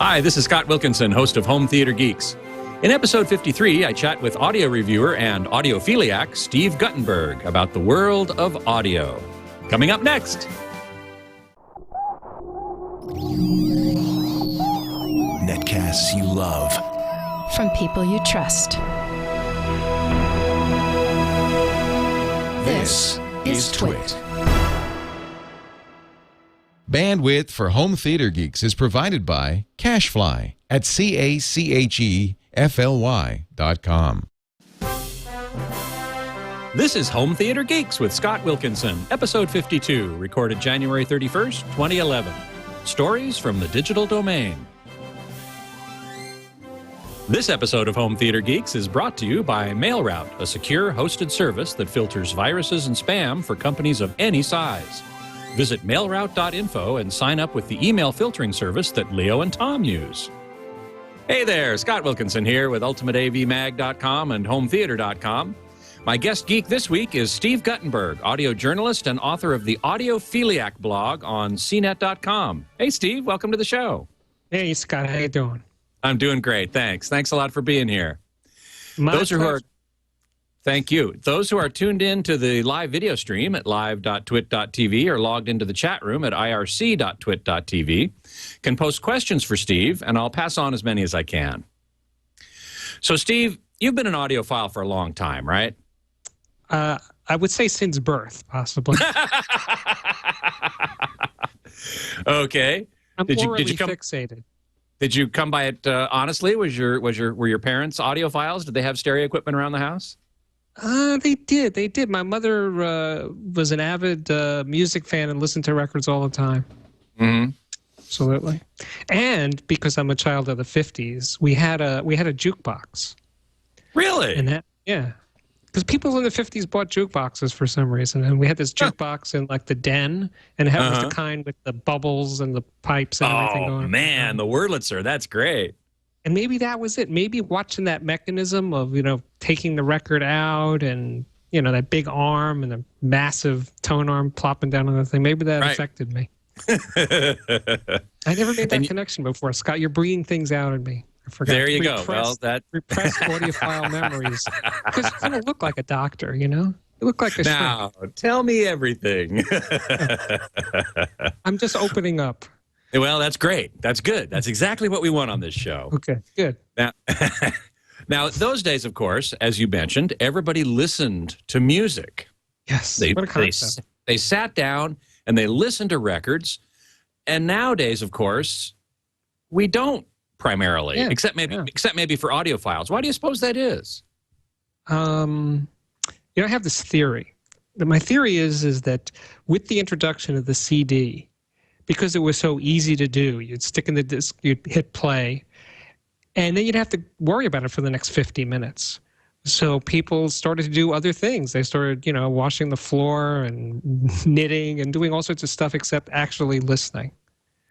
Hi, this is Scott Wilkinson, host of Home Theater Geeks. In episode 53, I chat with audio reviewer and audiophiliac Steve Guttenberg about the world of audio. Coming up next. Netcasts you love. From people you trust. This is Twit. Bandwidth for Home Theater Geeks is provided by Cachefly at CACHEFLY.com. This is Home Theater Geeks with Scott Wilkinson, episode 52, recorded January 31st, 2011. Stories from the digital domain. This episode of Home Theater Geeks is brought to you by MailRoute, a secure hosted service that filters viruses and spam for companies of any size. Visit mailroute.info and sign up with the email filtering service that Leo and Tom use. Hey there, Scott Wilkinson here with UltimateAVMag.com and HomeTheater.com. My guest geek this week is Steve Guttenberg, audio journalist and author of the Audiophiliac blog on CNET.com. Hey, Steve, welcome to the show. Hey, Scott, how you doing? I'm doing great, thanks. Thanks a lot for being here. Thank you. Those who are tuned in to the live video stream at live.twit.tv or logged into the chat room at irc.twit.tv can post questions for Steve, and I'll pass on as many as I can. So, Steve, you've been an audiophile for a long time, right? I would say since birth, possibly. Okay. I'm Did you fixated. Did you come by it honestly? Were your parents audiophiles? Did they have stereo equipment around the house? They did. My mother was an avid music fan and listened to records all the time. Mm-hmm. Absolutely. And because I'm a child of the 50s, we had a jukebox. Really? And yeah. Because people in the 50s bought jukeboxes for some reason. And we had this jukebox in like the den, and it was the kind with the bubbles and the pipes and everything going on. Oh, man, the Wurlitzer. That's great. And maybe that was it. Maybe watching that mechanism of, taking the record out and, that big arm and the massive tone arm plopping down on the thing. Maybe that affected me. I never made that connection before. Scott, you're bringing things out in me. I forgot. There you go. Well, repressed audiophile memories. Because you kind of look like a doctor, You look like a Now, tell me everything. I'm just opening up. Well, that's great. That's good. That's exactly what we want on this show. Okay, good. Now, those days, of course, as you mentioned, everybody listened to music. Yes, what a concept. They sat down and they listened to records. And nowadays, of course, we don't primarily, except maybe for audiophiles. Why do you suppose that is? I have this theory. My theory is that with the introduction of the CD, because it was so easy to do, you'd stick in the disc, you'd hit play, and then you'd have to worry about it for the next 50 minutes. So people started to do other things. They started, washing the floor and knitting and doing all sorts of stuff except actually listening.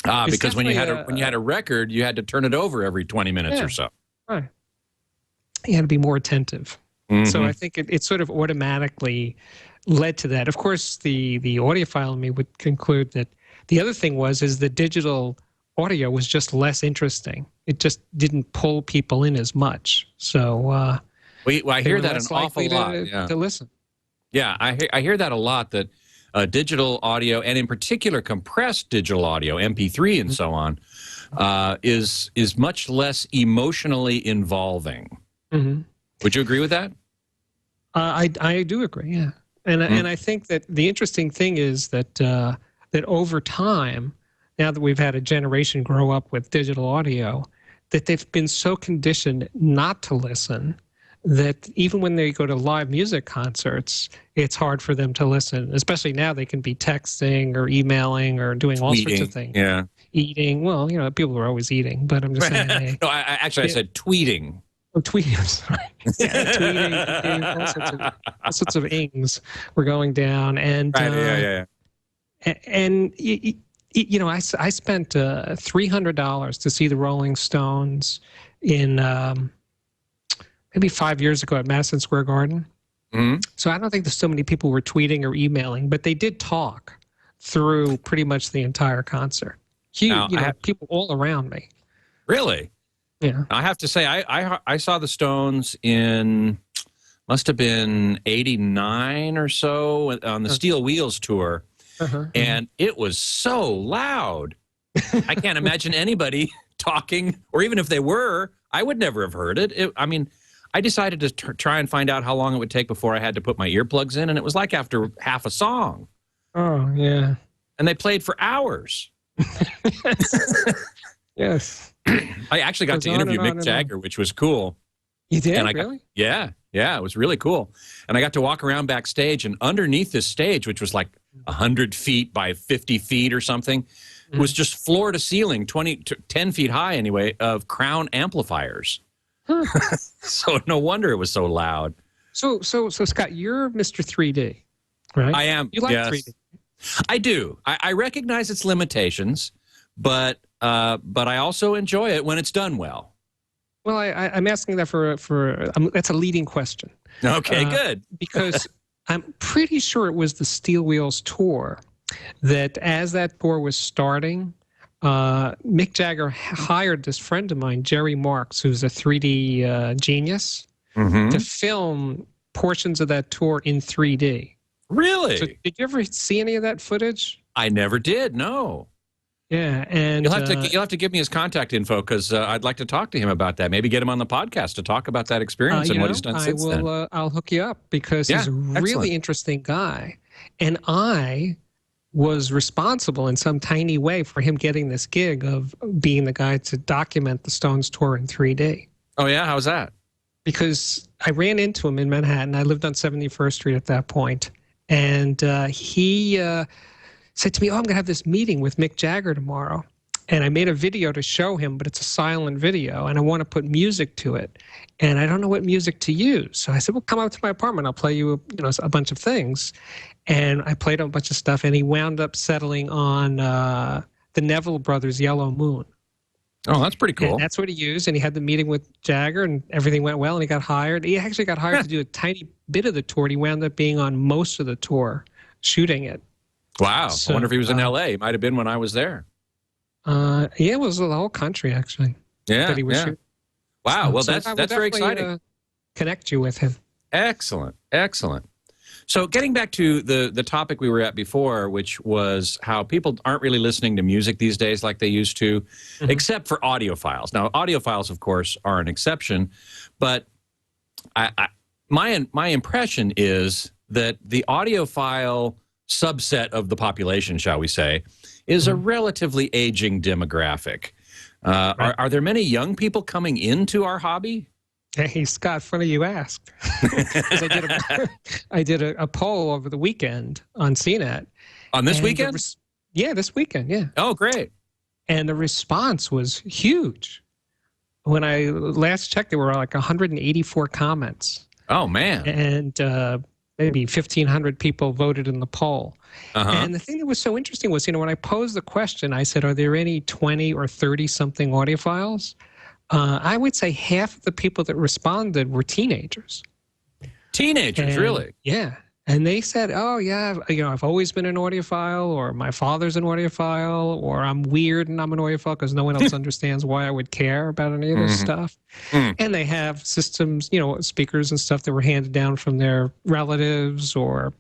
Because when you had a record, you had to turn it over every 20 minutes or so. Right. You had to be more attentive. Mm-hmm. So I think it sort of automatically led to that. Of course, the audiophile in me would conclude that the other thing is the digital audio was just less interesting. It just didn't pull people in as much. So I hear that an awful lot. To listen. Yeah, I hear that a lot, that digital audio, and in particular compressed digital audio, MP3 and so on, is much less emotionally involving. Mm-hmm. Would you agree with that? I do agree, yeah. And I think that the interesting thing is that over time, now that we've had a generation grow up with digital audio, that they've been so conditioned not to listen that even when they go to live music concerts, it's hard for them to listen. Especially now, they can be texting or emailing or doing all sorts of things. Yeah. Eating. Well, people are always eating, but I'm just saying. Hey, no, I said tweeting. Oh, tweeting. I'm sorry. Yeah, tweeting, all sorts of ings were going down, and right, and I spent $300 to see the Rolling Stones in maybe 5 years ago at Madison Square Garden. Mm-hmm. So I don't think there's so many people were tweeting or emailing, but they did talk through pretty much the entire concert. Huge, people all around me. Really? Yeah. I have to say, I saw the Stones in, must have been 89 or so on the Steel Wheels tour. And it was so loud. I can't imagine anybody talking, or even if they were, I would never have heard it. I mean, I decided to try and find out how long it would take before I had to put my earplugs in, and it was like after half a song. Oh, yeah. And they played for hours. Yes. I actually got to interview Mick Jagger, which was cool. You did? And Really? Yeah, it was really cool. And I got to walk around backstage, and underneath this stage, which was like 100 feet by 50 feet or something, was just floor to ceiling, 10 feet high anyway, of Crown amplifiers. So no wonder it was so loud. So Scott, you're Mr. 3D, right? I am. You like yes. 3D? I do. I recognize its limitations, but I also enjoy it when it's done well. Well, I'm asking that for that's a leading question. Okay, good. Because I'm pretty sure it was the Steel Wheels tour that, as that tour was starting, Mick Jagger hired this friend of mine, Jerry Marks, who's a 3D genius, to film portions of that tour in 3D. Really? So did you ever see any of that footage? I never did. No. Yeah, and you'll have to give me his contact info, because I'd like to talk to him about that. Maybe get him on the podcast to talk about that experience and what he's done since then. I'll hook you up, because he's a really interesting guy, and I was responsible in some tiny way for him getting this gig of being the guy to document the Stones tour in 3D. Oh yeah, how's that? Because I ran into him in Manhattan. I lived on 71st Street at that point, and he said to me, "Oh, I'm going to have this meeting with Mick Jagger tomorrow." And I made a video to show him, but it's a silent video, and I want to put music to it. And I don't know what music to use. So I said, well, come up to my apartment. I'll play you a bunch of things. And I played a bunch of stuff, and he wound up settling on the Neville Brothers' Yellow Moon. Oh, that's pretty cool. And that's what he used, and he had the meeting with Jagger, and everything went well, and he got hired. He actually got hired to do a tiny bit of the tour, and he wound up being on most of the tour, shooting it. Wow. So, I wonder if he was in L.A. He might have been when I was there. Yeah, it was the whole country, actually. Yeah, that he was shooting. Wow, well, that's very exciting. Connect you with him. Excellent, excellent. So getting back to the topic we were at before, which was how people aren't really listening to music these days like they used to, except for audiophiles. Now, audiophiles, of course, are an exception, but my impression is that the audiophile subset of the population, shall we say, is a relatively aging demographic. Right. Are there many young people coming into our hobby? Hey, Scott, funny you asked. I did a poll over the weekend on CNET. On this weekend? Yeah, this weekend, yeah. Oh, great. And the response was huge. When I last checked, there were like 184 comments. Oh, man. And maybe 1,500 people voted in the poll. And the thing that was so interesting was, when I posed the question, I said, are there any 20 or 30-something audiophiles? I would say half of the people that responded were teenagers. Teenagers, really? Yeah. And they said, oh, yeah, I've always been an audiophile, or my father's an audiophile, or I'm weird and I'm an audiophile because no one else understands why I would care about any of this stuff. And they have systems, speakers and stuff that were handed down from their relatives, or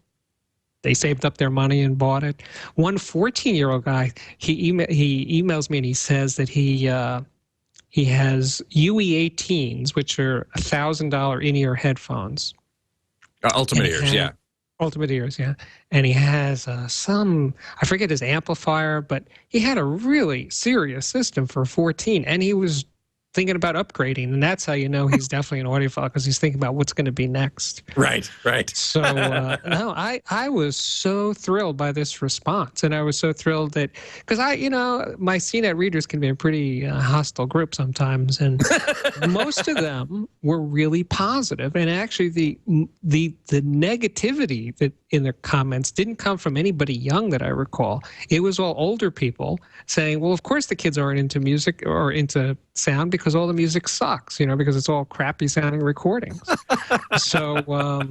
they saved up their money and bought it. One 14-year-old guy, he emails me and he says that he has UE18s, which are $1,000 in-ear headphones. Ultimate Ears, yeah. Ultimate Ears, yeah. And he has I forget his amplifier, but he had a really serious system for 14, and he was thinking about upgrading, and that's how you know he's definitely an audiophile, because he's thinking about what's going to be next. Right. So, no, I was so thrilled by this response, and I was so thrilled that, because my CNET readers can be a pretty hostile group sometimes, and most of them were really positive, and actually the negativity that in their comments didn't come from anybody young that I recall. It was all older people saying, well, of course the kids aren't into music or into sound because all the music sucks, because it's all crappy sounding recordings. So, well,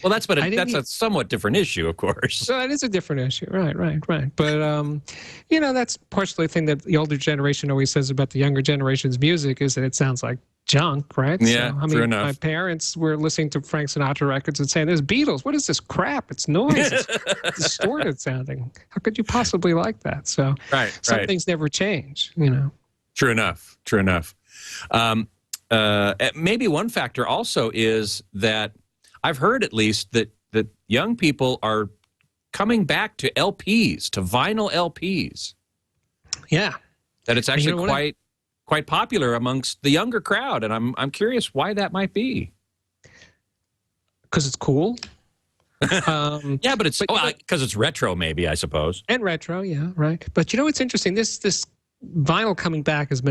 that's a somewhat different issue, of course. So that is a different issue. Right. But, that's partially the thing that the older generation always says about the younger generation's music is that it sounds like junk, right? Yeah, so, true enough. My parents were listening to Frank Sinatra records and saying, "There's Beatles. What is this crap? It's noise. It's distorted sounding. How could you possibly like that?" So, some things never change, True enough. Maybe one factor also is that I've heard at least that young people are coming back to LPs, to vinyl LPs. Yeah, that it's actually quite popular amongst the younger crowd, and I'm curious why that might be. Because it's cool. Yeah, but it's because it's retro, maybe, I suppose. And retro, yeah, right. But it's interesting. This vinyl coming back it's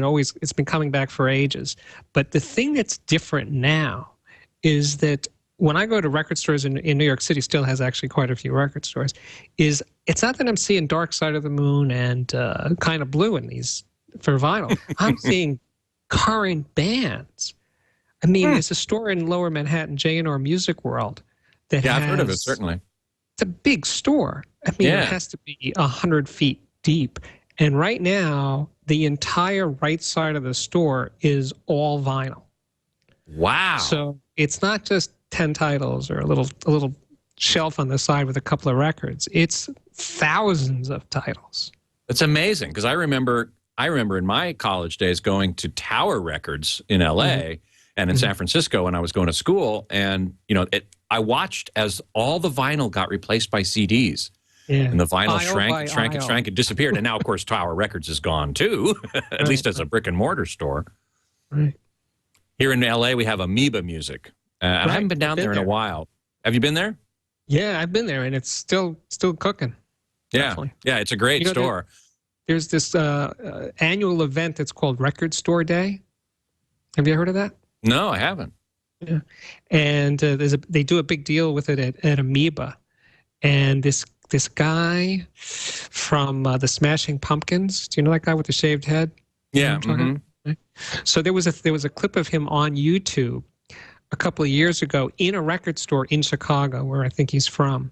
been coming back for ages. But the thing that's different now is that when I go to record stores in New York City, still has actually quite a few record stores, it's not that I'm seeing Dark Side of the Moon and Kind of Blue in these for vinyl. I'm seeing current bands. I mean, there's a store in Lower Manhattan, J&R Music World, that I've heard of it, certainly. It's a big store. I mean, it has to be 100 feet deep. And right now, the entire right side of the store is all vinyl. Wow. So it's not just 10 titles or a little shelf on the side with a couple of records. It's thousands of titles. It's amazing, because I remember in my college days going to Tower Records in L.A. and in San Francisco when I was going to school, and I watched as all the vinyl got replaced by CDs. Yeah. And the vinyl shrank and disappeared. And now, of course, Tower Records is gone too, at least as a brick and mortar store. Right. Here in L.A., we have Amoeba Music. And I haven't been down there in a while. Have you been there? Yeah, I've been there, and it's still cooking. Yeah, definitely. Yeah, it's a great store. There's this annual event that's called Record Store Day. Have you heard of that? No, I haven't. Yeah, and they do a big deal with it at Amoeba, and this guy from the Smashing Pumpkins. Do you know that guy with the shaved head? Yeah. So there was a clip of him on YouTube a couple of years ago in a record store in Chicago, where I think he's from.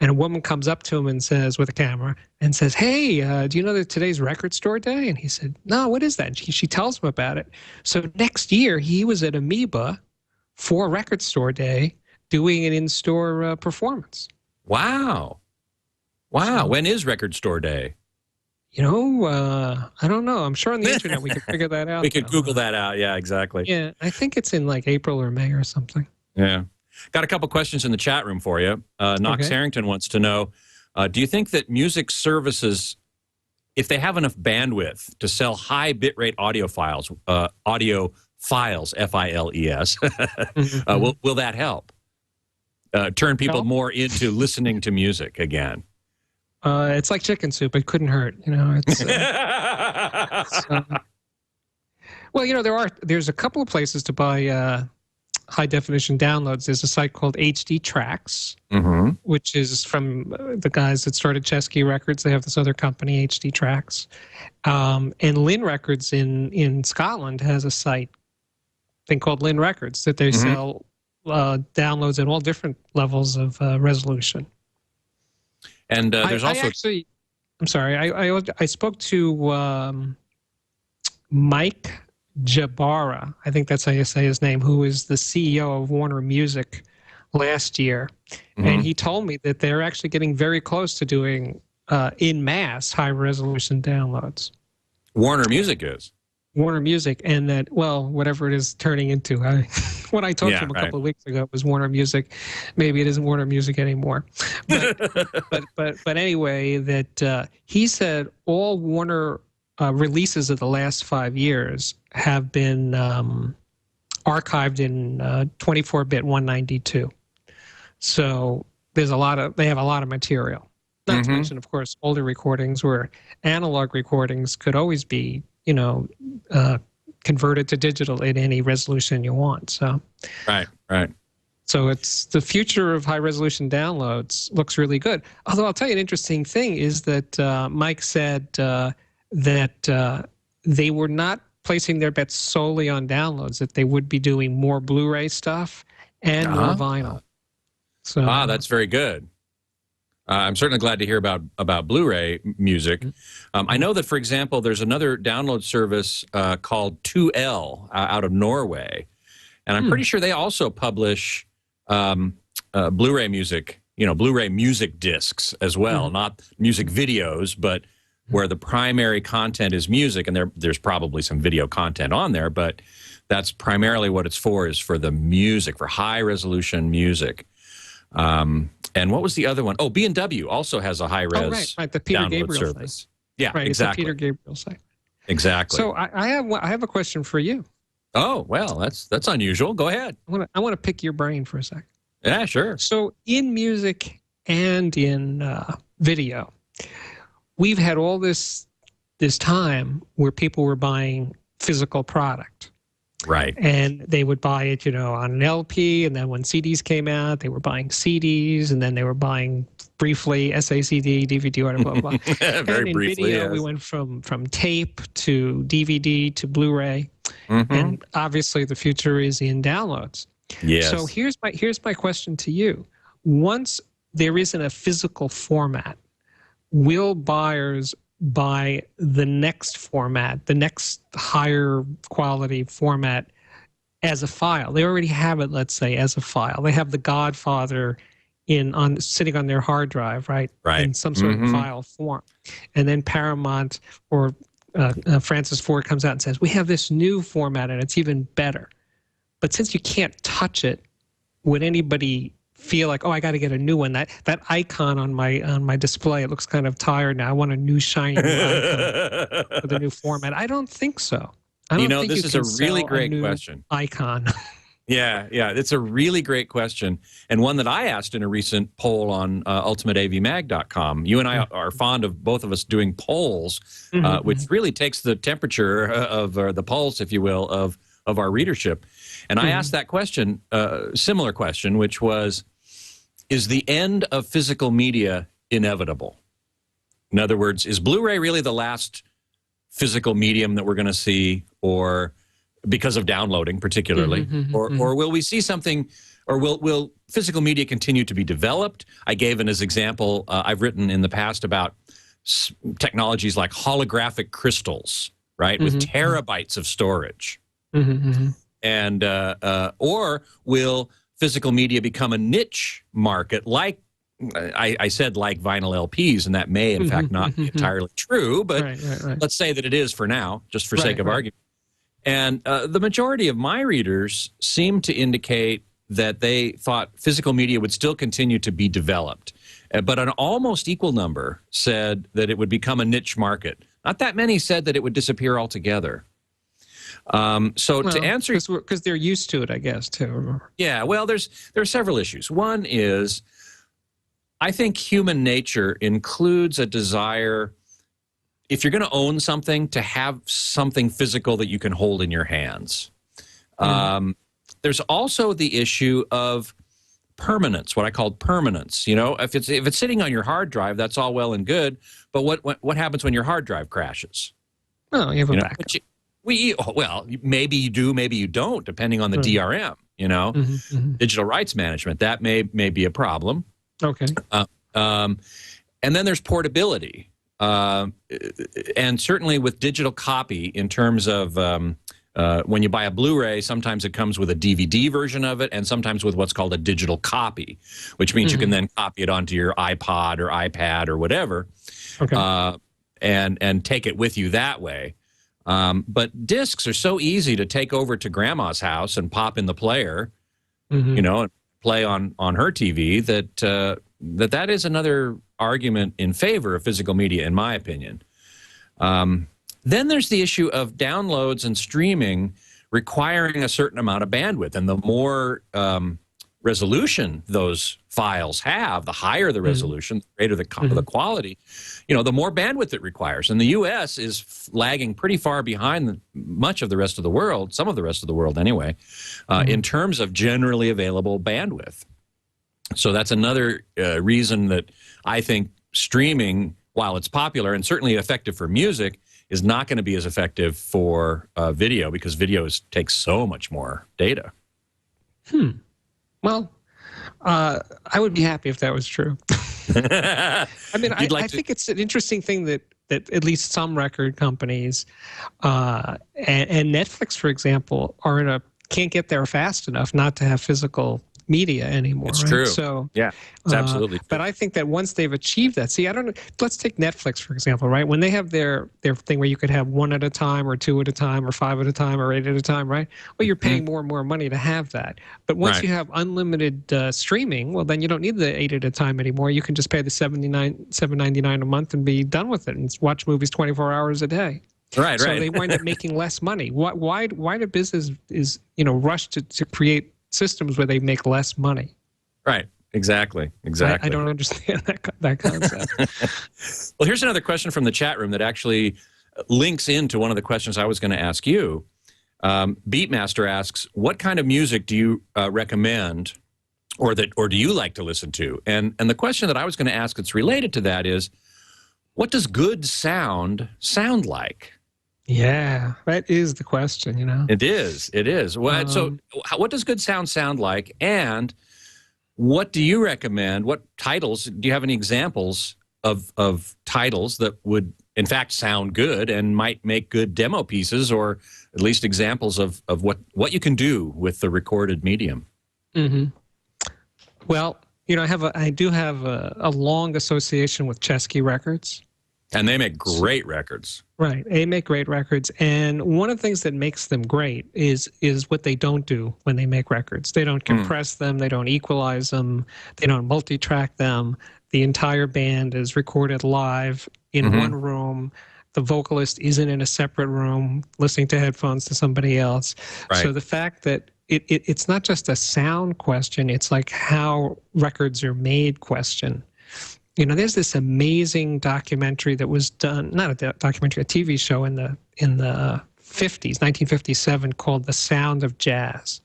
And a woman comes up to him and says, with a camera, and says, "Hey, do you know that today's Record Store Day?" And he said, "No, what is that?" And she tells him about it. So next year, he was at Amoeba for Record Store Day doing an in-store performance. Wow. So, when is Record Store Day? I don't know. I'm sure on the internet we could figure that out. We could Google that out. Yeah, exactly. Yeah, I think it's in like April or May or something. Yeah. Got a couple questions in the chat room for you. Knox Harrington wants to know, do you think that music services, if they have enough bandwidth to sell high bitrate audio files, F-I-L-E-S, will that help? Turn people more into listening to music again? It's like chicken soup. It couldn't hurt. It's, there's a couple of places to buy high definition downloads. There's a site called HD Tracks, which is from the guys that started Chesky Records. They have this other company, HD Tracks. And Lynn Records in Scotland has a site thing called Lynn Records that they sell downloads at all different levels of resolution. And there's also... I spoke to Mike Jabara, I think that's how you say his name, who is the CEO of Warner Music last year. And he told me that they're actually getting very close to doing in mass high-resolution downloads. Warner Music is? Warner Music, and that, whatever it is turning into. When I talked to him a couple of weeks ago, it was Warner Music. Maybe it isn't Warner Music anymore. But anyway, that he said all Warner releases of the last 5 years have been archived in 24-bit 192. So they have a lot of material. Not to mention, of course, older recordings where analog recordings could always be converted to digital at any resolution you want. So right. So it's the future of high-resolution downloads looks really good. Although I'll tell you an interesting thing is that Mike said that they were not placing their bets solely on downloads, that they would be doing more Blu-ray stuff and more vinyl. So that's very good. I'm certainly glad to hear about Blu-ray music. I know that, for example, there's another download service called 2L out of Norway, and I'm pretty sure they also publish Blu-ray music, Blu-ray music discs as well, not music videos, but where the primary content is music, and there's probably some video content on there, but that's primarily what it's for, is for the music, for high-resolution music. And what was the other one? Oh, B&W also has a high-res right, the Peter download Gabriel service. site. Yeah, right, exactly. It's the Peter Gabriel site. Exactly. So I have a question for you. Oh, well, that's unusual. Go ahead. I want to pick your brain for a second. Yeah, sure. So in music and in video, we've had all this time where people were buying physical product. Right. And they would buy it, on an LP, and then when CDs came out, they were buying CDs, and then they were buying briefly SACD, DVD, whatever, blah, blah, blah. Very and in briefly, video, yes. we went from tape to DVD to Blu-ray, and obviously the future is in downloads. Yes. So here's my question to you. Once there isn't a physical format, will buyers buy the next format, the next higher quality format as a file? They already have it, let's say, as a file. They have The Godfather sitting on their hard drive, right? Right. In some sort of file form. And then Paramount or Francis Ford comes out and says, we have this new format and it's even better. But since you can't touch it, would anybody feel like, oh, I got to get a new one? That icon on my display, it looks kind of tired now. I want a new shiny icon with a new format. I don't think so. I don't think this is a really great question. Icon. Yeah, it's a really great question, and one that I asked in a recent poll on ultimateavmag.com. You and I are fond of, both of us, doing polls, which really takes the temperature of the pulse, if you will, of our readership. And I asked that question, similar question, which was, is the end of physical media inevitable? In other words, is Blu-ray really the last physical medium that we're going to see, or because of downloading particularly, or will we see something, or will physical media continue to be developed? I gave an as example, I've written in the past about technologies like holographic crystals, right, with terabytes of storage. And or will physical media become a niche market, like I said, like vinyl LPs, and that may in fact not be entirely true, but right. let's say that it is for now, just for sake of argument. And the majority of my readers seem to indicate that they thought physical media would still continue to be developed, but an almost equal number said that it would become a niche market. Not that many said that it would disappear altogether. To answer, because they're used to it, I guess, too. Yeah, well, there are several issues. One is, I think human nature includes a desire, if you're going to own something, to have something physical that you can hold in your hands. There's also the issue of permanence, what I call permanence. If it's sitting on your hard drive, that's all well and good, but what happens when your hard drive crashes? Oh, you have a backup. Well, maybe you do, maybe you don't, depending on the DRM, digital rights management. That may be a problem. Okay. And then there's portability. And certainly with digital copy, in terms of when you buy a Blu-ray, sometimes it comes with a DVD version of it, and sometimes with what's called a digital copy, which means you can then copy it onto your iPod or iPad or whatever, and take it with you that way. But discs are so easy to take over to grandma's house and pop in the player, and play on her TV, that is another argument in favor of physical media, in my opinion. Then there's the issue of downloads and streaming requiring a certain amount of bandwidth, and the more resolution those files have, the higher the resolution, the greater the quality, the more bandwidth it requires. And the U.S. is lagging pretty far behind much of the rest of the world, some of the rest of the world anyway, in terms of generally available bandwidth. So that's another reason that I think streaming, while it's popular and certainly effective for music, is not going to be as effective for video, because video takes so much more data. Well, I would be happy if that was true. I mean, I think it's an interesting thing that at least some record companies and Netflix, for example, can't get there fast enough not to have physical media anymore. It's right? true. So yeah, it's absolutely true. But I think that once they've achieved that, see, I don't know. Let's take Netflix, for example, right? When they have their thing where you could have 1 at a time or 2 at a time or 5 at a time or 8 at a time, right? Well, you're paying more and more money to have that. But once you have unlimited streaming, well, then you don't need the 8 at a time anymore. You can just pay the $7.99 a month and be done with it and watch movies 24 hours a day. Right. So they wind up making less money. Why do businesses rush to create systems where they make less money? Right. Exactly. I don't understand that concept. Well, here's another question from the chat room that actually links into one of the questions I was going to ask you. Beatmaster asks, what kind of music do you recommend or do you like to listen to? And the question that I was going to ask that's related to that is, what does good sound like? Yeah, that is the question, It is. Well, so what does good sound like, and what do you recommend? What titles, do you have any examples of titles that would, in fact, sound good and might make good demo pieces, or at least examples of what you can do with the recorded medium? Well, I do have a long association with Chesky Records. And they make great records. Right. They make great records. And one of the things that makes them great is what they don't do when they make records. They don't compress them. They don't equalize them. They don't multi-track them. The entire band is recorded live in one room. The vocalist isn't in a separate room listening to headphones to somebody else. Right. So the fact that it's not just a sound question, it's like how records are made question. There's this amazing documentary that was done, not a documentary, a TV show in the 50s, 1957, called The Sound of Jazz.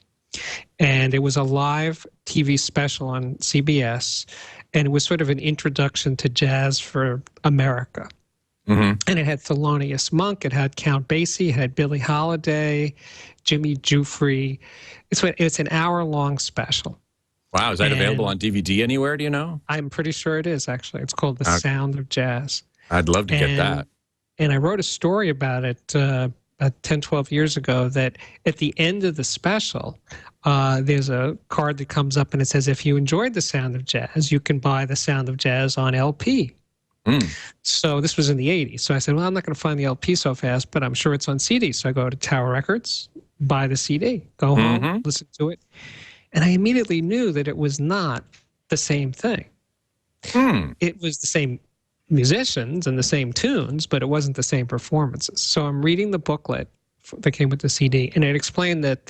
And it was a live TV special on CBS, and it was sort of an introduction to jazz for America. And it had Thelonious Monk, it had Count Basie, it had Billie Holiday, Jimmy Giuffre. It's an hour-long special. Wow, is that available on DVD anywhere, do you know? I'm pretty sure it is, actually. It's called The Sound of Jazz. I'd love to get that. And I wrote a story about it about 10, 12 years ago, that at the end of the special, there's a card that comes up and it says, if you enjoyed The Sound of Jazz, you can buy The Sound of Jazz on LP. So this was in the 80s. So I said, well, I'm not going to find the LP so fast, but I'm sure it's on CD. So I go to Tower Records, buy the CD, go home, listen to it. And I immediately knew that it was not the same thing. It was the same musicians and the same tunes, but it wasn't the same performances. So I'm reading the booklet that came with the CD, and it explained that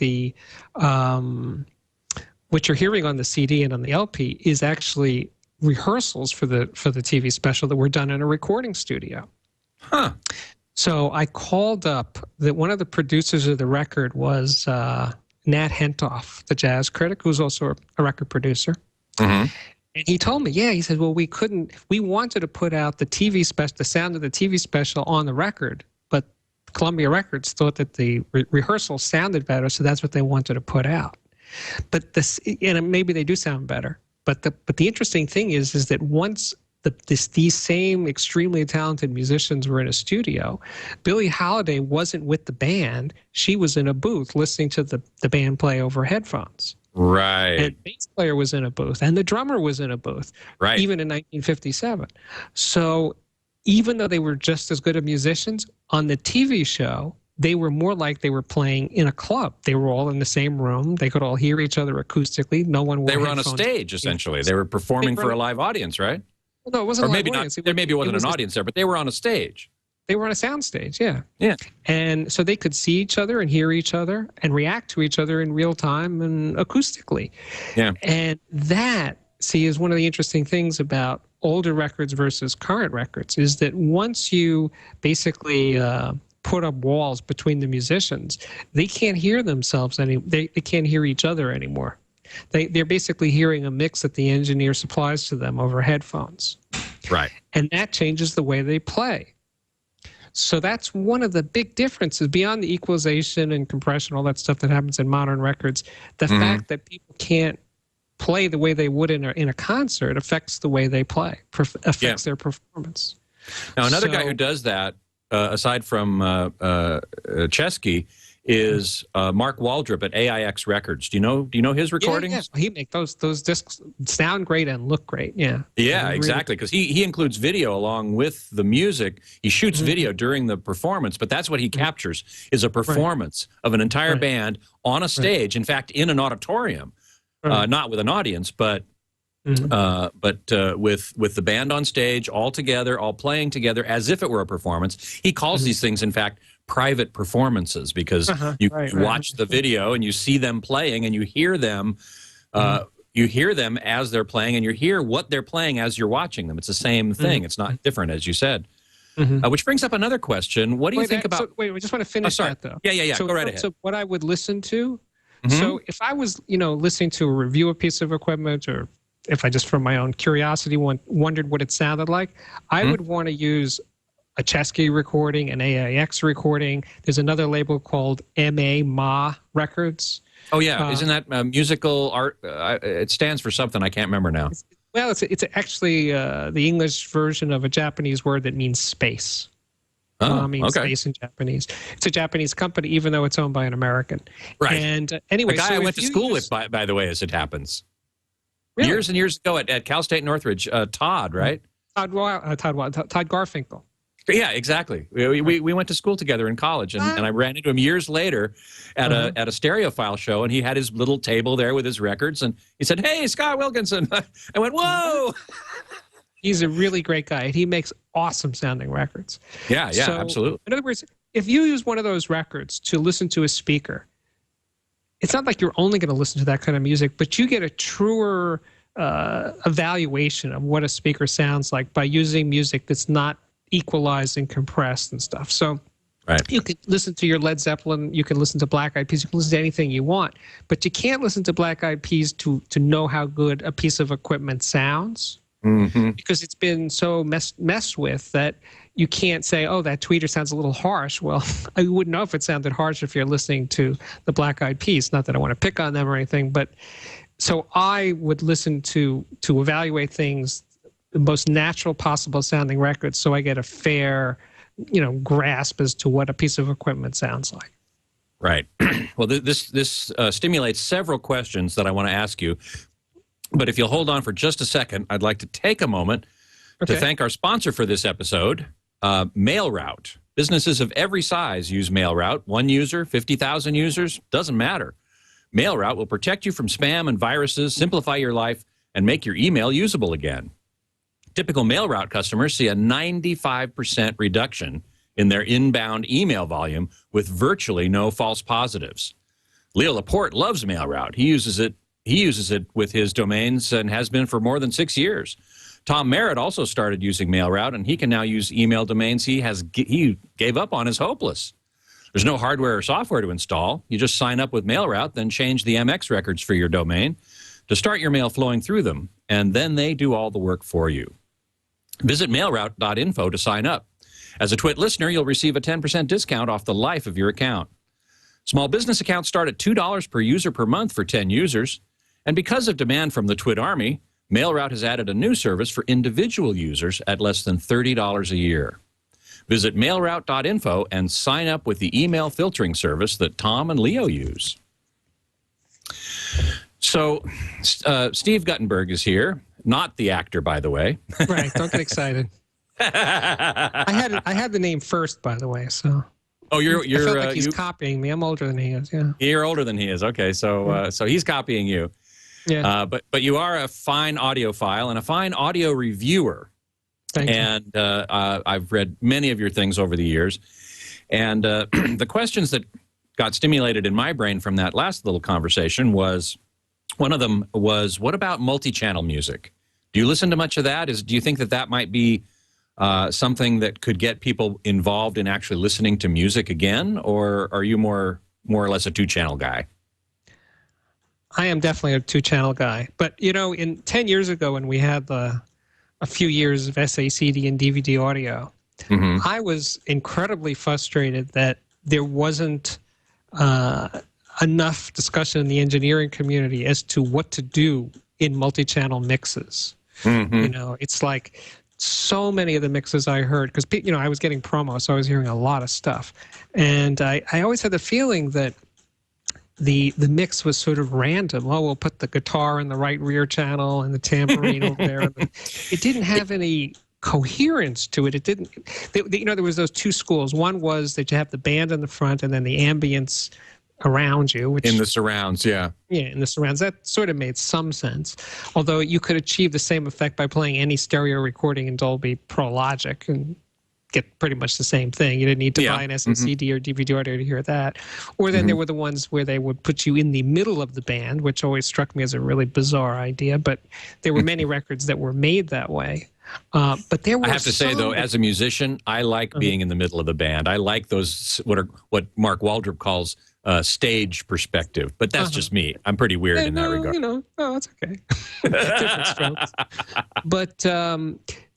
what you're hearing on the CD and on the LP is actually rehearsals for the TV special that were done in a recording studio. So I called up one of the producers of the record was Nat Hentoff, the jazz critic, who's also a record producer. And he told me, he said, well, we wanted to put out the TV special, the sound of the TV special on the record, but Columbia Records thought that the rehearsal sounded better, so that's what they wanted to put out. But and maybe they do sound better. But the interesting thing is that once these same extremely talented musicians were in a studio, Billie Holiday wasn't with the band. She was in a booth listening to the band play over headphones. Right. And the bass player was in a booth, and the drummer was in a booth, even in 1957. So even though they were just as good of musicians, on the TV show, they were more like they were playing in a club. They were all in the same room. They could all hear each other acoustically. No one wore They were on a stage, essentially. They were performing for a live audience, right? No, it wasn't or a maybe live not. audience. There maybe wasn't an audience there, but they were on a stage. They were on a soundstage, yeah. Yeah. And so they could see each other and hear each other and react to each other in real time and acoustically. Yeah. And that, see, is one of the interesting things about older records versus current records, is that once you basically put up walls between the musicians, they can't hear themselves they can't hear each other anymore. They're basically hearing a mix that the engineer supplies to them over headphones. Right. And that changes the way they play. So that's one of the big differences beyond the equalization and compression, all that stuff that happens in modern records. The fact that people can't play the way they would in a concert affects the way they play, affects their performance. Now, another guy who does that, aside from Chesky, is Mark Waldrop at AIX Records. Do you know his recordings? Yeah. He make those discs sound great and look great. Yeah. Yeah, exactly. Because he includes video along with the music. He shoots video during the performance, but that's what he captures is a performance of an entire band on a stage. In fact, in an auditorium, not with an audience, but with the band on stage, all together, all playing together as if it were a performance. He calls these things, in fact, private performances, because you watch the video and you see them playing and you hear them as they're playing, and you hear what they're playing as you're watching them. It's the same thing. It's not different, as you said. Which brings up another question. What do you think about... we just want to finish that, though. Yeah. So, go right ahead. So what I would listen to, so if I was, listening to a review a piece of equipment, or if I just from my own curiosity wondered what it sounded like, I would want to use a Chesky recording, an AIX recording. There's another label called MA Records. Oh, yeah. Isn't that musical art? It stands for something. I can't remember now. It's actually the English version of a Japanese word that means space. Means space in Japanese. It's a Japanese company, even though it's owned by an American. Right. And anyway, a guy I went to school with, by the way, as it happens. Really? Years and years ago at Cal State Northridge, Todd, right? Todd Garfinkel. Yeah, exactly. We went to school together in college, and I ran into him years later at a stereophile show, and he had his little table there with his records, and he said, "Hey, Scott Wilkinson." I went, "Whoa!" He's a really great guy, and he makes awesome sounding records. Yeah, absolutely. In other words, if you use one of those records to listen to a speaker, it's not like you're only going to listen to that kind of music, but you get a truer evaluation of what a speaker sounds like by using music that's not equalized and compressed and stuff. So you can listen to your Led Zeppelin, you can listen to Black Eyed Peas, you can listen to anything you want, but you can't listen to Black Eyed Peas to know how good a piece of equipment sounds, because it's been so messed with that you can't say, oh, that tweeter sounds a little harsh. Well, I wouldn't know if it sounded harsh if you're listening to the Black Eyed Peas. Not that I want to pick on them or anything, but so I would listen to evaluate things, the most natural possible sounding records, so I get a fair, grasp as to what a piece of equipment sounds like. Right. Well, this stimulates several questions that I want to ask you. But if you'll hold on for just a second, I'd like to take a moment to thank our sponsor for this episode, MailRoute. Businesses of every size use MailRoute. 1 user, 50,000 users, doesn't matter. MailRoute will protect you from spam and viruses, simplify your life, and make your email usable again. Typical MailRoute customers see a 95% reduction in their inbound email volume with virtually no false positives. Leo Laporte loves MailRoute. He uses it with his domains and has been for more than 6 years. Tom Merritt also started using MailRoute, and he can now use email domains he gave up on as hopeless. There's no hardware or software to install. You just sign up with MailRoute, then change the MX records for your domain to start your mail flowing through them, and then they do all the work for you. Visit mailroute.info to sign up. As a Twit listener, you'll receive a 10% discount off the life of your account. Small business accounts start at $2 per user per month for 10 users. And because of demand from the Twit Army, MailRoute has added a new service for individual users at less than $30 a year. Visit mailroute.info and sign up with the email filtering service that Tom and Leo use. So, Steve Guttenberg is here. Not the actor, by the way. Right, don't get excited. I had the name first, by the way, so. Oh, you're I felt like he's copying me. I'm older than he is, yeah. You're older than he is. Okay, so so he's copying you. Yeah. But you are a fine audiophile and a fine audio reviewer. Thank you. And I've read many of your things over the years. And the questions that got stimulated in my brain from that last little conversation was, one of them was, what about multi-channel music? Do you listen to much of that? Do you think that that might be something that could get people involved in actually listening to music again? Or are you more or less a two-channel guy? I am definitely a two-channel guy. But, in 10 years ago when we had a few years of SACD and DVD audio, I was incredibly frustrated that there wasn't enough discussion in the engineering community as to what to do in multi-channel mixes. It's like so many of the mixes I heard, because I was getting promo, so I was hearing a lot of stuff. And I always had the feeling that the mix was sort of random. Oh, we'll put the guitar in the right rear channel and the tambourine over there. It didn't have any coherence to it. It didn't. There was those two schools. One was that you have the band in the front and then the ambience around you, which in the surrounds, yeah, in the surrounds. That sort of made some sense. Although you could achieve the same effect by playing any stereo recording in Dolby Pro Logic and get pretty much the same thing. You didn't need to buy an SACD or DVD audio to hear that. Or then there were the ones where they would put you in the middle of the band, which always struck me as a really bizarre idea. But there were many records that were made that way. But there were. I have to say, though, as a musician, I like being in the middle of the band. I like those what Mark Waldrop calls stage perspective. But that's just me. I'm pretty weird in that regard. That's okay. Different strokes. But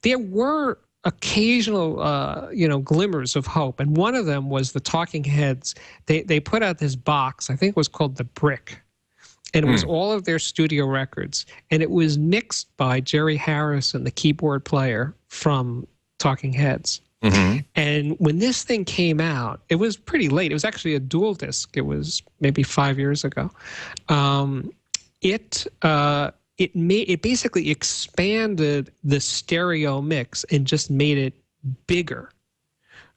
there were occasional, glimmers of hope. And one of them was the Talking Heads. They put out this box, I think it was called The Brick. And it was all of their studio records. And it was mixed by Jerry Harrison, the keyboard player from Talking Heads. And when this thing came out, it was pretty late. It was actually a dual disc. It was maybe 5 years ago. It basically expanded the stereo mix and just made it bigger,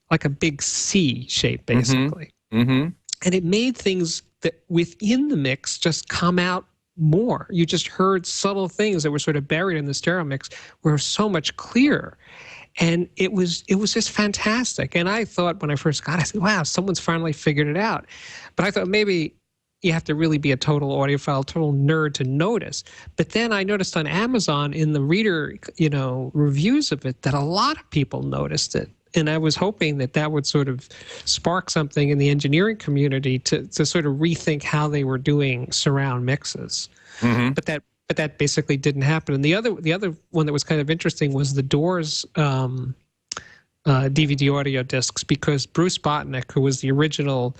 like a big C shape, basically. And it made things that within the mix just come out more. You just heard subtle things that were sort of buried in the stereo mix were so much clearer. And it was just fantastic. And I thought when I first got it, I said, wow, someone's finally figured it out. But I thought maybe you have to really be a total audiophile, total nerd to notice. But then I noticed on Amazon in the reader, reviews of it that a lot of people noticed it. And I was hoping that would sort of spark something in the engineering community to sort of rethink how they were doing surround mixes. But that basically didn't happen. And the other one that was kind of interesting was the Doors DVD audio discs, because Bruce Botnick, who was the original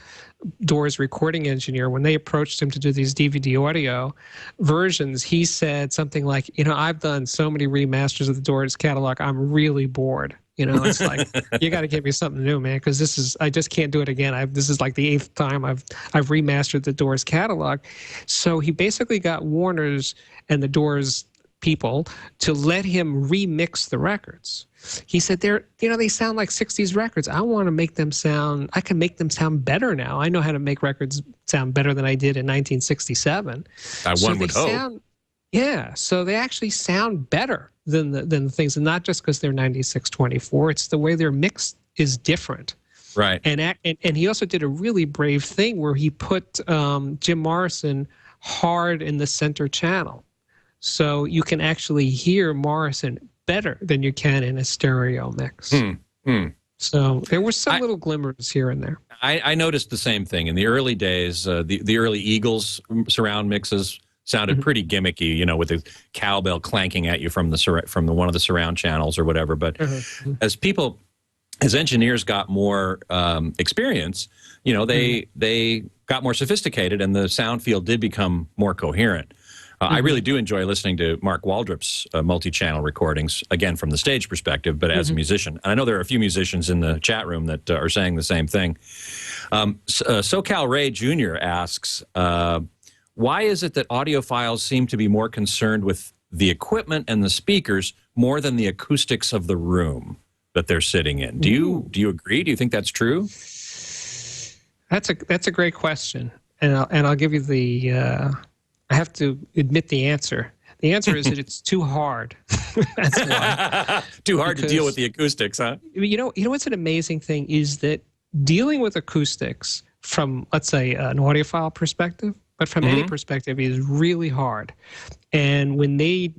Doors recording engineer, when they approached him to do these DVD audio versions, he said something like, I've done so many remasters of the Doors catalog, I'm really bored. It's like, you got to give me something new, man, because I just can't do it again. This is like the 8th time I've remastered the Doors catalog. So he basically got Warner's and the Doors people to let him remix the records. He said they sound like 60s records. I want to make them sound, I can make them sound better now. I know how to make records sound better than I did in 1967. One would hope. Yeah, so they actually sound better than the things, and not just because they're 9624. It's the way they're mixed is different. Right. And he also did a really brave thing where he put Jim Morrison hard in the center channel. So you can actually hear Morrison better than you can in a stereo mix. So there were some little glimmers here and there. I noticed the same thing. In the early days, the early Eagles surround mixes sounded pretty gimmicky, with the cowbell clanking at you from one of the surround channels or whatever. But as engineers got more experience, they got more sophisticated, and the sound field did become more coherent. I really do enjoy listening to Mark Waldrop's multi-channel recordings, again, from the stage perspective, but as a musician. And I know there are a few musicians in the chat room that are saying the same thing. SoCal Ray Jr. asks, why is it that audiophiles seem to be more concerned with the equipment and the speakers more than the acoustics of the room that they're sitting in? Do you agree? Do you think that's true? That's a great question, and I'll give you the. I have to admit the answer. The answer is that it's too hard. That's why. Too hard to deal with the acoustics, huh? You know what's an amazing thing is that dealing with acoustics from, let's say, an audiophile perspective, but from any perspective, is really hard. And when they,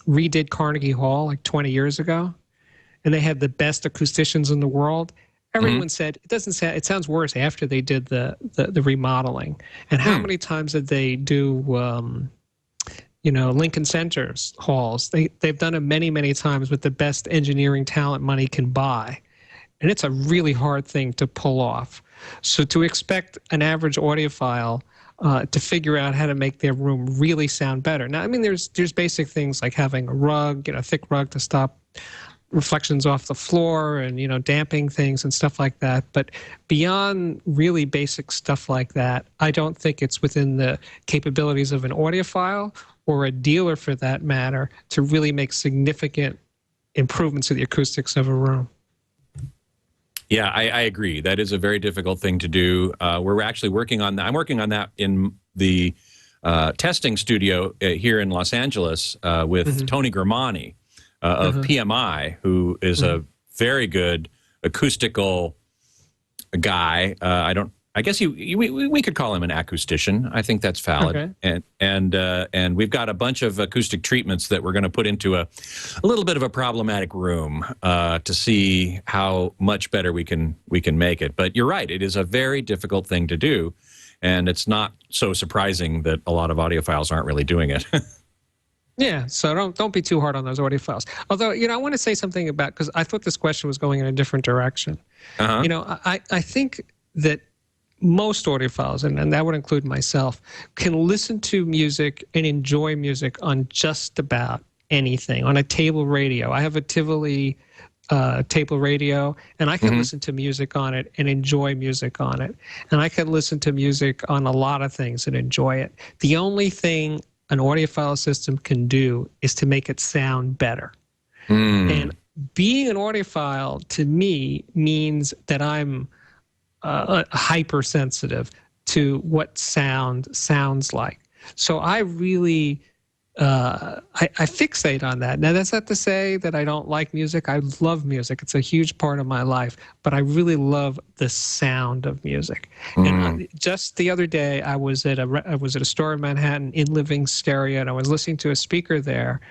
redid Carnegie Hall like 20 years ago, and they had the best acousticians in the world, everyone said it sounds worse after they did the remodeling. And how many times did they do Lincoln Center's halls? They've done it many times with the best engineering talent money can buy, and it's a really hard thing to pull off. So to expect an average audiophile to figure out how to make their room really sound better. Now, I mean, there's basic things like having a rug, a thick rug to stop reflections off the floor, and damping things and stuff like that. But beyond really basic stuff like that, I don't think it's within the capabilities of an audiophile or a dealer, for that matter, to really make significant improvements to the acoustics of a room. Yeah, I agree. That is a very difficult thing to do. We're actually working on that. I'm working on that in the testing studio here in Los Angeles with Tony Germani of PMI, who is a very good acoustical guy. I guess we could call him an acoustician. I think that's valid. Okay. And we've got a bunch of acoustic treatments that we're going to put into a little bit of a problematic room to see how much better we can make it. But you're right; it is a very difficult thing to do, and it's not so surprising that a lot of audiophiles aren't really doing it. Yeah, so don't be too hard on those audiophiles. Although, I want to say something about, because I thought this question was going in a different direction. I think that most audiophiles, and that would include myself, can listen to music and enjoy music on just about anything. On a table radio, I have a Tivoli table radio, and I can listen to music on it and enjoy music on it. And I can listen to music on a lot of things and enjoy it. The only thing an audiophile system can do is to make it sound better. And being an audiophile, to me, means that I'm hypersensitive to what sound sounds like. So I really I fixate on that. Now, that's not to say that I don't like music. I love music. It's a huge part of my life. But I really love the sound of music. And just the other day, I was at a store in Manhattan, in Living Stereo, and I was listening to a speaker there,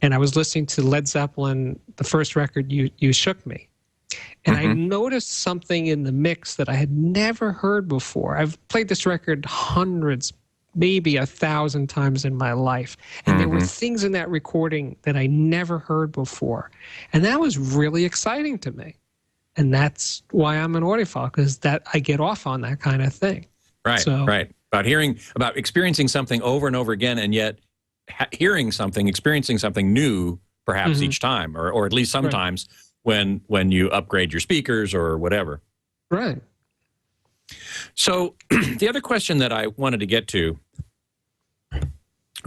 and I was listening to Led Zeppelin, the first record, You Shook Me. And I noticed something in the mix that I had never heard before. I've played this record hundreds, maybe 1,000 times in my life. And there were things in that recording that I never heard before. And that was really exciting to me. And that's why I'm an audiophile, because I get off on that kind of thing. Right, right. About experiencing something over and over again, and yet experiencing something new, perhaps each time, or at least sometimes when you upgrade your speakers or whatever. Right. So the other question that I wanted to get to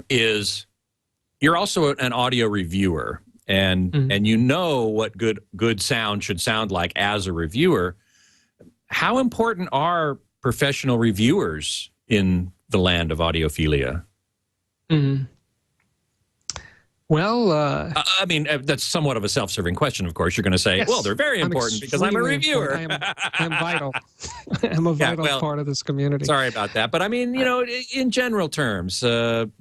is, you're also an audio reviewer, and you know what good sound should sound like as a reviewer. How important are professional reviewers in the land of audiophilia? Well, I mean, that's somewhat of a self-serving question, of course. You're going to say, well, they're very important because I'm a reviewer. I'm vital. I'm a vital part of this community. Sorry about that. But I mean, in general terms, an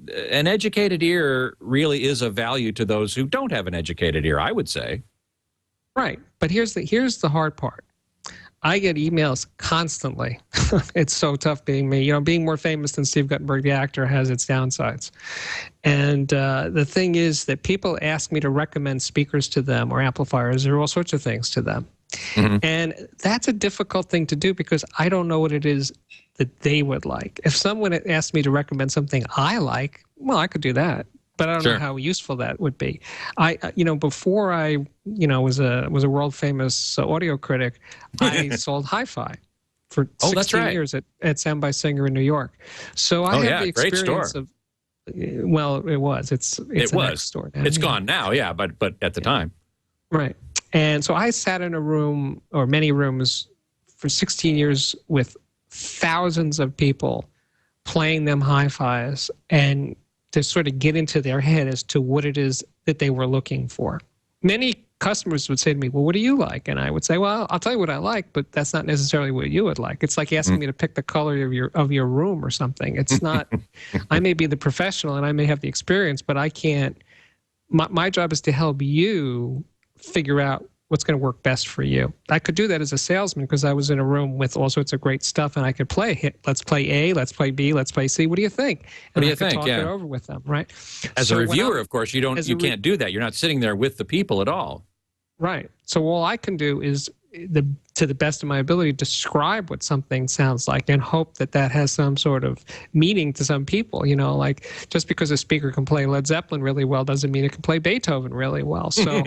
educated ear really is of value to those who don't have an educated ear, I would say. Right. But here's the hard part. I get emails constantly. It's so tough being me. Being more famous than Steve Guttenberg, the actor, has its downsides. And the thing is that people ask me to recommend speakers to them or amplifiers or all sorts of things to them. And that's a difficult thing to do because I don't know what it is that they would like. If someone asked me to recommend something I like, well, I could do that. But I don't know how useful that would be. Before I, was a world famous audio critic, I sold hi-fi for 16 years at Sound by Singer in New York. So I had the experience of. Well, it was. It's a next store now. It's gone now, yeah, but at the time. Right. And so I sat in a room or many rooms for 16 years with thousands of people playing them hi-fis and to sort of get into their head as to what it is that they were looking for. Many customers would say to me, well, what do you like? And I would say, well, I'll tell you what I like, but that's not necessarily what you would like. It's like asking me to pick the color of your room or something. It's not, I may be the professional and I may have the experience, but I can't, my job is to help you figure out what's going to work best for you. I could do that as a salesman because I was in a room with all sorts of great stuff and I could play, let's play A, let's play B, let's play C. What do you think? And what do you I could think? talk it over with them, right? As a reviewer, of course, you can't do that. You're not sitting there with the people at all. Right. So all I can do is, to the best of my ability, describe what something sounds like and hope that that has some sort of meaning to some people. You know, like just because a speaker can play Led Zeppelin really well doesn't mean it can play Beethoven really well. So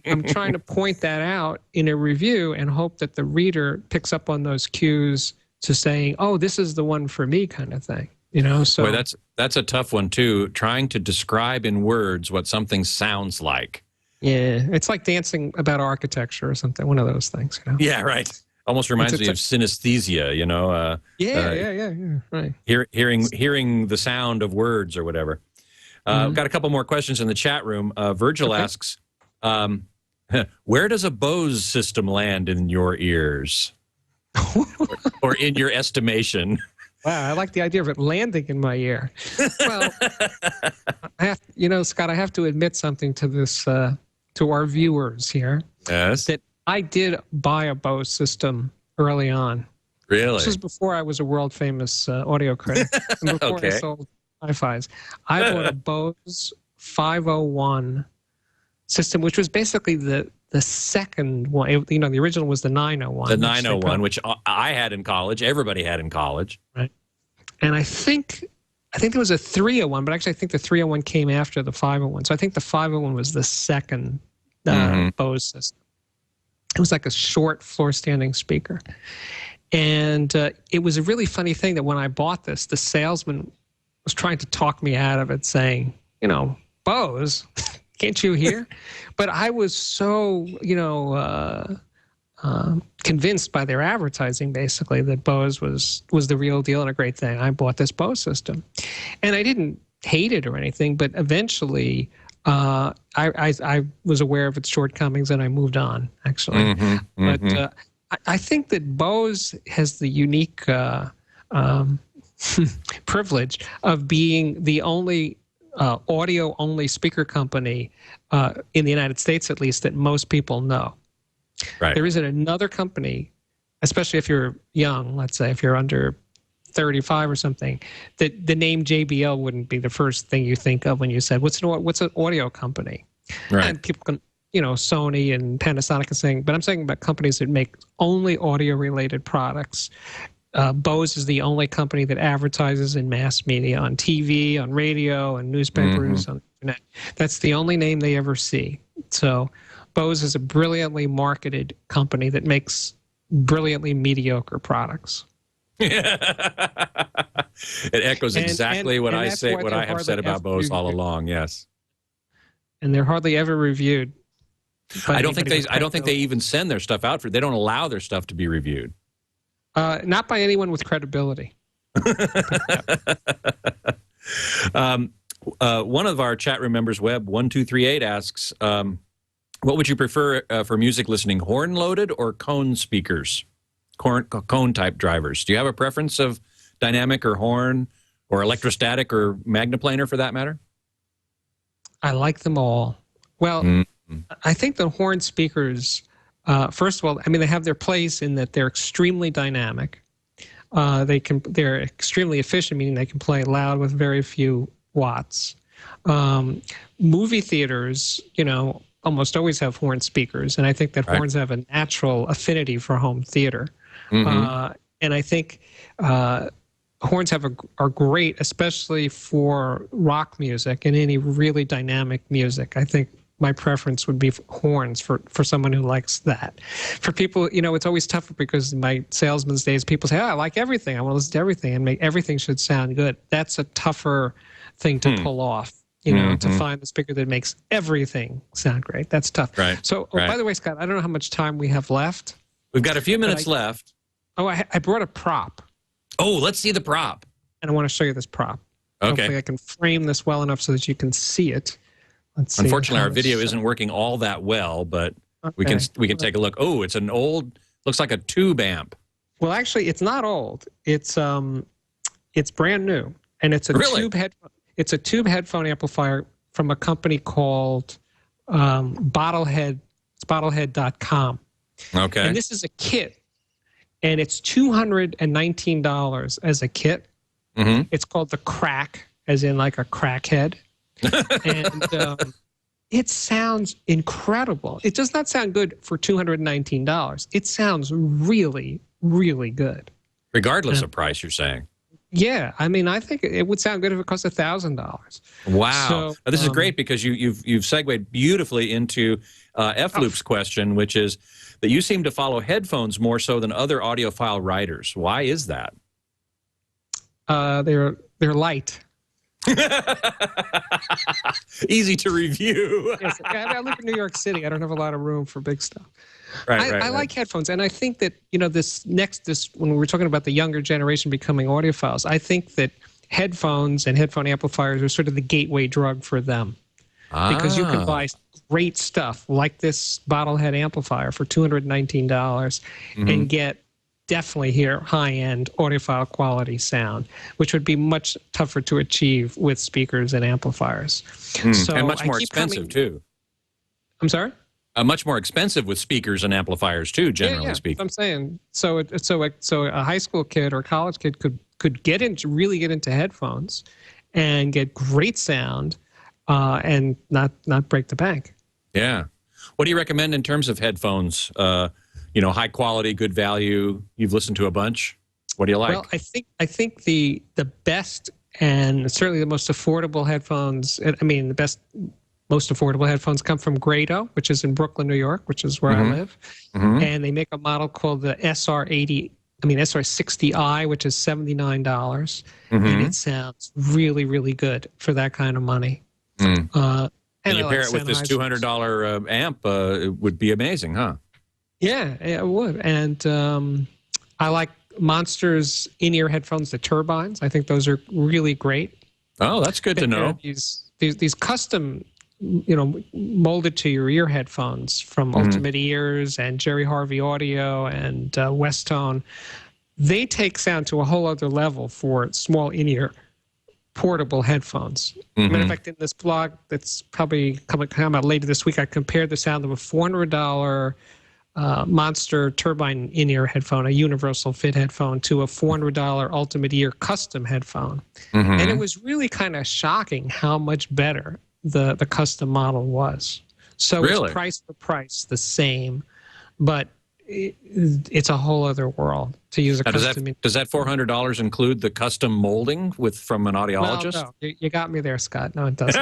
I'm trying to point that out in a review and hope that the reader picks up on those cues to saying, oh, this is the one for me kind of thing. You know, so boy, that's a tough one too, trying to describe in words what something sounds like. Yeah, it's like dancing about architecture or something, one of those things. You know? Yeah, right. Almost reminds me of synesthesia, you know. Yeah, right. Hearing the sound of words or whatever. I've got a couple more questions in the chat room. Virgil asks, where does a Bose system land in your ears? or in your estimation? Wow, I like the idea of it landing in my ear. Well, Scott, I have to admit something to this, to our viewers here. Yes. That I did buy a Bose system early on. Really? This was before I was a world famous audio critic, and before I sold hi-fis. I bought a Bose 501 system, which was basically the second one. You know, the original was the 901. The 901, which I had in college. Everybody had in college. Right. And I think there was a 301, but actually I think the 301 came after the 501. So I think the 501 was the second Bose system. It was like a short floor-standing speaker. And it was a really funny thing that when I bought this, the salesman was trying to talk me out of it, saying, you know, Bose, can't you hear? But I was so, convinced by their advertising, basically, that Bose was the real deal and a great thing. I bought this Bose system. And I didn't hate it or anything, but eventually I was aware of its shortcomings and I moved on, actually. But I think that Bose has the unique privilege of being the only audio-only speaker company in the United States, at least, that most people know. Right. There isn't another company, especially if you're young, let's say, if you're under 35 or something, that the name JBL wouldn't be the first thing you think of when you said, what's an audio company? Right. And people can, Sony and Panasonic and saying, but I'm saying about companies that make only audio-related products. Bose is the only company that advertises in mass media, on TV, on radio, on newspapers, on the internet. That's the only name they ever see. So Bose is a brilliantly marketed company that makes brilliantly mediocre products. It echoes exactly what I say, what I have said about Bose all along. Yes. And they're hardly ever reviewed. I don't think they even send their stuff out they don't allow their stuff to be reviewed. Not by anyone with credibility. One of our chat room members, Web1238, asks, what would you prefer for music listening, horn-loaded or cone speakers, cone-type drivers? Do you have a preference of dynamic or horn or electrostatic or magnaplanar for that matter? I like them all. Well, I think the horn speakers... first of all, I mean, they have their place in that they're extremely dynamic. They're extremely efficient, meaning they can play loud with very few watts. Movie theaters, almost always have horn speakers, and I think that horns have a natural affinity for home theater. And I think horns are great, especially for rock music and any really dynamic music. I think my preference would be horns for someone who likes that. For people, it's always tougher because in my salesman's days, people say, I like everything. I want to listen to everything and everything should sound good. That's a tougher thing to pull off, to find the speaker that makes everything sound great. That's tough. Right. So, by the way, Scott, I don't know how much time we have left. We've got a few minutes left. Oh, I brought a prop. Oh, let's see the prop. And I want to show you this prop. Okay. Hopefully I can frame this well enough so that you can see it. Let's see. Unfortunately, our video isn't working all that well, but we can take a look. Oh, it's an old, looks like a tube amp. Well, actually, it's not old. It's brand new, and it's a tube headphone amplifier from a company called Bottlehead. It's bottlehead.com. Okay. And this is a kit, and it's $219 as a kit. Mm-hmm. It's called the Crack, as in like a crackhead. And it sounds incredible. It does not sound good for $219. It sounds really, really good. Regardless of price, you're saying? Yeah, I mean, I think it would sound good if it cost $1,000. Wow. So, This is great because you've segued beautifully into F-Loop's question, which is that you seem to follow headphones more so than other audiophile writers. Why is that? They're light. Easy to review. Yes, I live in New York City. I don't have a lot of room for big stuff. I like headphones, and I think that this when we're talking about the younger generation becoming audiophiles, I think that headphones and headphone amplifiers are sort of the gateway drug for them, because you can buy great stuff like this Bottlehead amplifier for $219 and get definitely hear high-end audiophile quality sound, which would be much tougher to achieve with speakers and amplifiers. So and much more expensive too. I'm sorry? Much more expensive with speakers and amplifiers too, generally speaking. I'm saying so a high school kid or a college kid could really get into headphones and get great sound and not break the bank. Yeah. What do you recommend in terms of headphones? High quality, good value. You've listened to a bunch. What do you like? Well, I think the best and certainly the most affordable headphones. I mean, the most affordable headphones come from Grado, which is in Brooklyn, New York, which is where I live. And they make a model called the SR60i, which is $79, and it sounds really, really good for that kind of money. And you pair it with this $200 amp, it would be amazing, huh? Yeah, it would. And I like Monster's in-ear headphones, the turbines. I think those are really great. Oh, that's good to know. These custom, molded to your ear headphones from Ultimate Ears and Jerry Harvey Audio and Westone. They take sound to a whole other level for small in-ear portable headphones. Matter of fact, in this blog that's probably coming out later this week, I compared the sound of a $400 Monster turbine in-ear headphone, a universal fit headphone, to a $400 Ultimate Ear custom headphone. And it was really kind of shocking how much better the custom model was. So it's price for price the same, but it's a whole other world to use a custom. Does that $400 include the custom molding from an audiologist? Well, no, you got me there, Scott. No, it doesn't.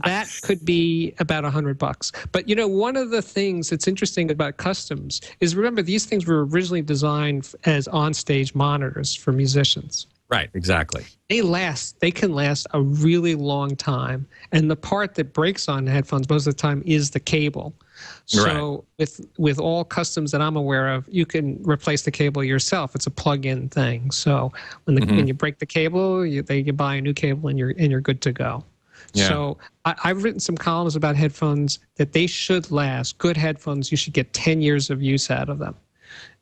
That could be about $100. But one of the things that's interesting about customs is, remember, these things were originally designed as on-stage monitors for musicians. Right, exactly. They can last a really long time. And the part that breaks on headphones most of the time is the cable. So with all customs that I'm aware of, you can replace the cable yourself. It's a plug-in thing. So when you break the cable, you buy a new cable and you're good to go. Yeah. So I've written some columns about headphones that they should last. Good headphones, you should get 10 years of use out of them.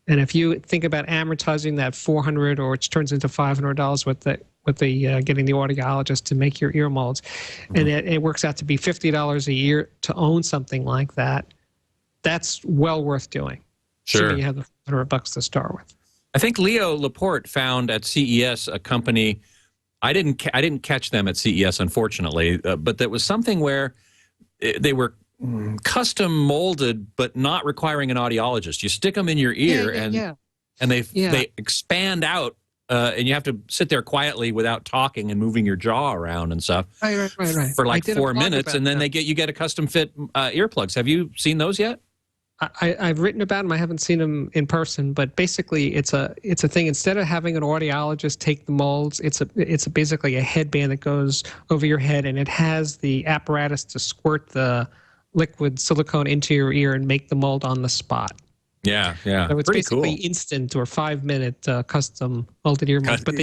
And if you think about amortizing that $400, or which turns into $500 with the getting the audiologist to make your ear molds, and it works out to be $50 a year to own something like that, that's well worth doing. Sure. You have the $100 to start with. I think Leo Laporte found at CES a company. I didn't catch them at CES, unfortunately, but that was something where they were custom molded, but not requiring an audiologist. You stick them in your ear, and they expand out, and you have to sit there quietly without talking and moving your jaw around and stuff for like 4 minutes, and then you get a custom fit earplugs. Have you seen those yet? I've written about them. I haven't seen them in person, but basically it's a thing. Instead of having an audiologist take the molds, it's basically a headband that goes over your head, and it has the apparatus to squirt the liquid silicone into your ear and make the mold on the spot. Yeah, yeah. So it's Pretty basically cool. instant or 5-minute custom multi-ear mics. But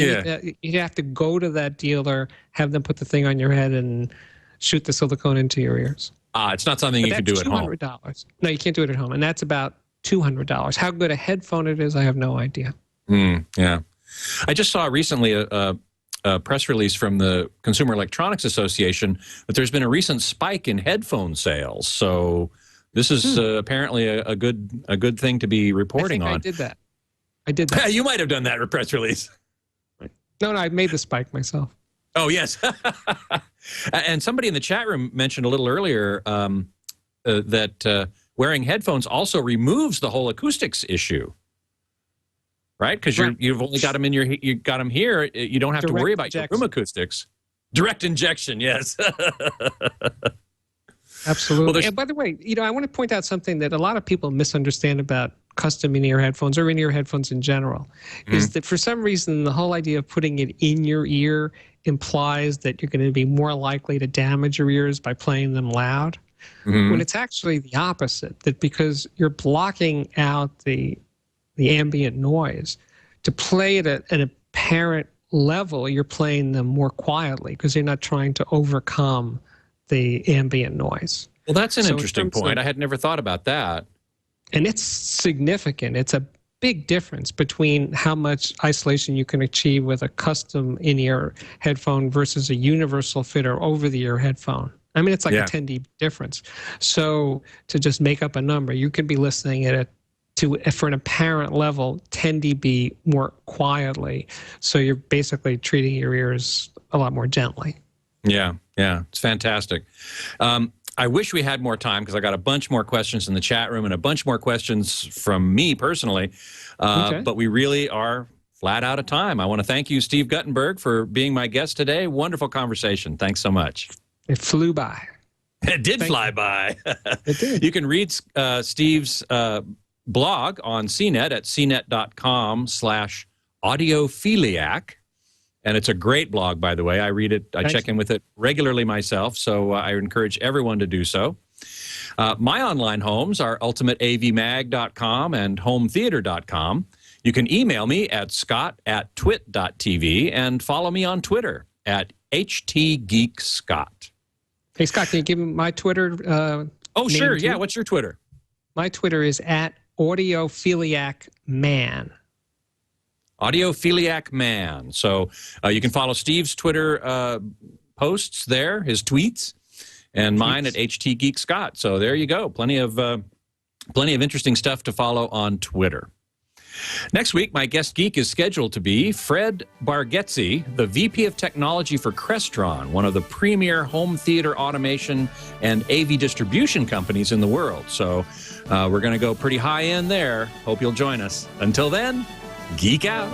you have to go to that dealer, have them put the thing on your head, and shoot the silicone into your ears. It's not something you can do at home. $200. No, you can't do it at home, and that's about $200. How good a headphone it is, I have no idea. Yeah. I just saw recently a press release from the Consumer Electronics Association that there's been a recent spike in headphone sales. So this is apparently a good thing to be reporting on. I did that. I did that. You might have done that press release. No, I made the spike myself. Oh, yes. And somebody in the chat room mentioned a little earlier that wearing headphones also removes the whole acoustics issue. Right? Because you've only got them you got them here. You don't have to worry about your room acoustics. Direct injection, yes. Absolutely. Well, and by the way, I want to point out something that a lot of people misunderstand about custom in-ear headphones or in-ear headphones in general, is that for some reason the whole idea of putting it in your ear implies that you're going to be more likely to damage your ears by playing them loud, when it's actually the opposite, that because you're blocking out the ambient noise, to play it at an apparent level, you're playing them more quietly because you're not trying to overcome the ambient noise. Well, that's an interesting point. I had never thought about that. And it's significant. It's a big difference between how much isolation you can achieve with a custom in-ear headphone versus a universal fit or over-the-ear headphone. I mean, it's like a 10 dB difference. So to just make up a number, you could be listening at for an apparent level 10 dB more quietly. So you're basically treating your ears a lot more gently. Yeah, it's fantastic. I wish we had more time because I got a bunch more questions in the chat room and a bunch more questions from me personally. But we really are flat out of time. I want to thank you, Steve Guttenberg, for being my guest today. Wonderful conversation. Thanks so much. It flew by. It did fly by. It did. You can read Steve's blog on CNET at cnet.com/audiophiliac. And it's a great blog, by the way. I read it. I check in with it regularly myself, so I encourage everyone to do so. My online homes are ultimateavmag.com and hometheater.com. You can email me at scott@twit.tv and follow me on Twitter at htgeekscott. Hey, Scott, can you give me my Twitter? Oh, sure. Yeah, what's your Twitter? My Twitter is at Audiophiliac Man. Audiophiliac Man. So you can follow Steve's Twitter posts there, his tweets, and mine at htgeekscott. So there you go. Plenty of interesting stuff to follow on Twitter. Next week, my guest geek is scheduled to be Fred Bargetzi, the VP of Technology for Crestron, one of the premier home theater automation and AV distribution companies in the world. So we're going to go pretty high end there. Hope you'll join us. Until then, geek out.